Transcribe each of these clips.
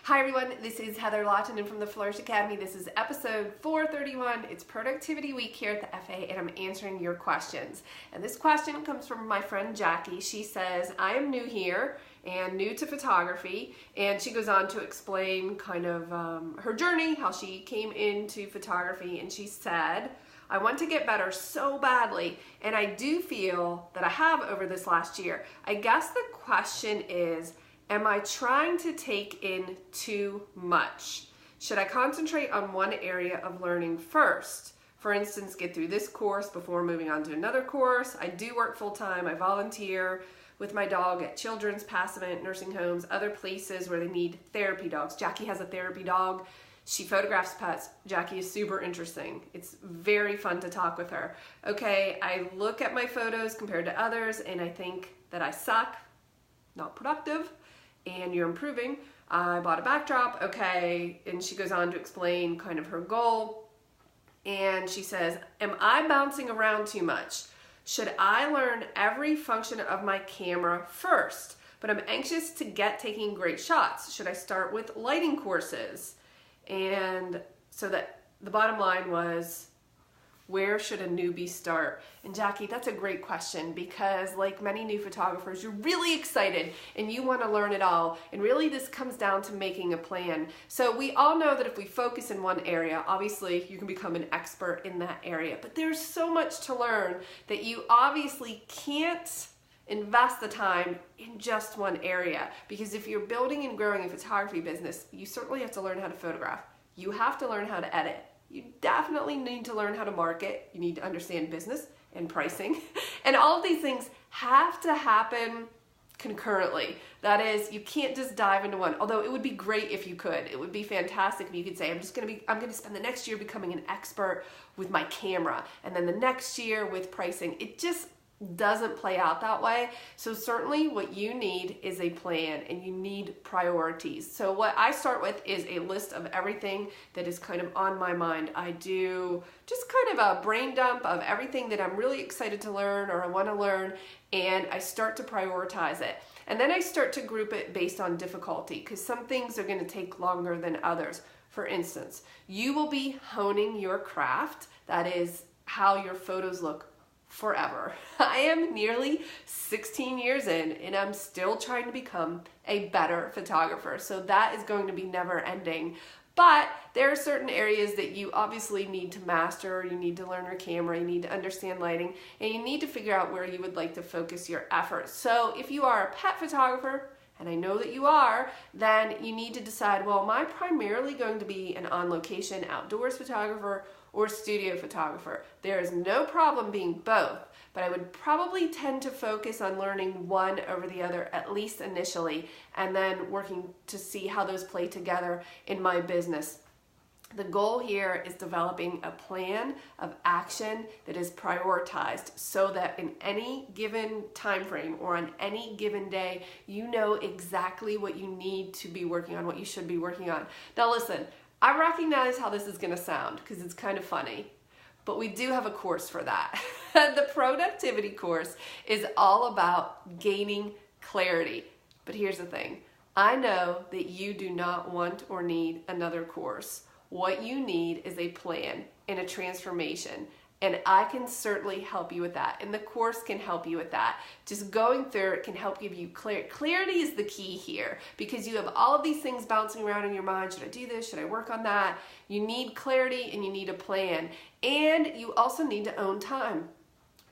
Hi everyone, this is Heather Lawton and from the Flourish.Academy. This is episode 431. It's Productivity Week here at the FA and I'm answering your questions. And this question comes from my friend Jackie. She says, I am new here and new to photography, and she goes on to explain kind of her journey, how she came into photography, and she said, I want to get better so badly, and I do feel that I have over this last year. I guess the question is, am I trying to take in too much? Should I concentrate on one area of learning first? For instance, get through this course before moving on to another course. I do work full-time. I volunteer with my dog at children's passivant nursing homes, other places where they need therapy dogs. Jackie has a therapy dog. She photographs pets. Jackie is super interesting. It's very fun to talk with her. Okay, I look at my photos compared to others and I think that I suck, not productive, and you're improving. I bought a backdrop, okay, and she goes on to explain kind of her goal. And she says, am I bouncing around too much? Should I learn every function of my camera first? But I'm anxious to get taking great shots. Should I start with lighting courses? And so that the bottom line was, where should a newbie start? And Jackie, that's a great question, because like many new photographers, you're really excited and you want to learn it all. And really this comes down to making a plan. So we all know that if we focus in one area, obviously you can become an expert in that area. But there's so much to learn that you obviously can't invest the time in just one area. Because if you're building and growing a photography business, you certainly have to learn how to photograph. You have to learn how to edit. You definitely need to learn how to market. You need to understand business and pricing. And all of these things have to happen concurrently. That is, you can't just dive into one. Although it would be great if you could. It would be fantastic if you could say, I'm going to spend the next year becoming an expert with my camera, and then the next year with pricing. It just doesn't play out that way. So certainly what you need is a plan and you need priorities. So what I start with is a list of everything that is kind of on my mind. I do just kind of a brain dump of everything that I'm really excited to learn or I want to learn, and I start to prioritize it. And then I start to group it based on difficulty, because some things are going to take longer than others. For instance, you will be honing your craft, that is how your photos look, forever. I am nearly 16 years in and I'm still trying to become a better photographer. So that is going to be never ending. But there are certain areas that you obviously need to master. You need to learn your camera, you need to understand lighting, and you need to figure out where you would like to focus your efforts. So if you are a pet photographer, and I know that you are, then you need to decide, well, am I primarily going to be an on-location outdoors photographer or studio photographer? There is no problem being both, but I would probably tend to focus on learning one over the other, at least initially, and then working to see how those play together in my business. The goal here is developing a plan of action that is prioritized so that in any given time frame or on any given day, you know exactly what you need to be working on, what you should be working on. Now listen, I recognize how this is going to sound because it's kind of funny, but we do have a course for that. The productivity course is all about gaining clarity. But here's the thing. I know that you do not want or need another course. What you need is a plan and a transformation. And I can certainly help you with that. And the course can help you with that. Just going through it can help give you clarity. Clarity is the key here, because you have all of these things bouncing around in your mind. Should I do this? Should I work on that? You need clarity and you need a plan. And you also need to own time,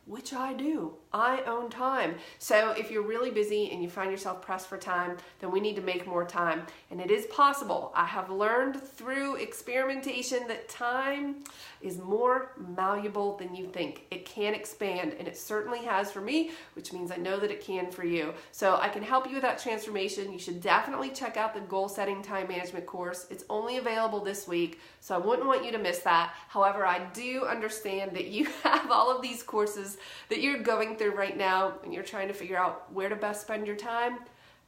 which I do. I own time. So if you're really busy and you find yourself pressed for time, then we need to make more time. And it is possible. I have learned through experimentation that time is more malleable than you think. It can expand, and it certainly has for me, which means I know that it can for you. So I can help you with that transformation. You should definitely check out the goal setting time management course. It's only available this week, so I wouldn't want you to miss that. However, I do understand that you have all of these courses that you're going through right now and you're trying to figure out where to best spend your time.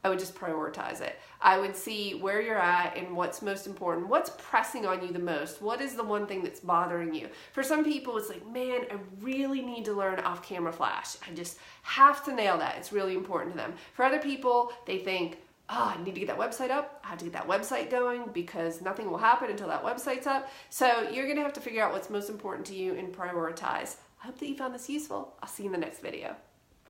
I would just prioritize it. I would see where you're at and what's most important. What's pressing on you the most? What is the one thing that's bothering you? For some people, it's like, man, I really need to learn off-camera flash. I just have to nail that. It's really important to them. For other people, they think, I need to get that website up. I have to get that website going because nothing will happen until that website's up. So you're going to have to figure out what's most important to you and prioritize. I hope that you found this useful. I'll see you in the next video.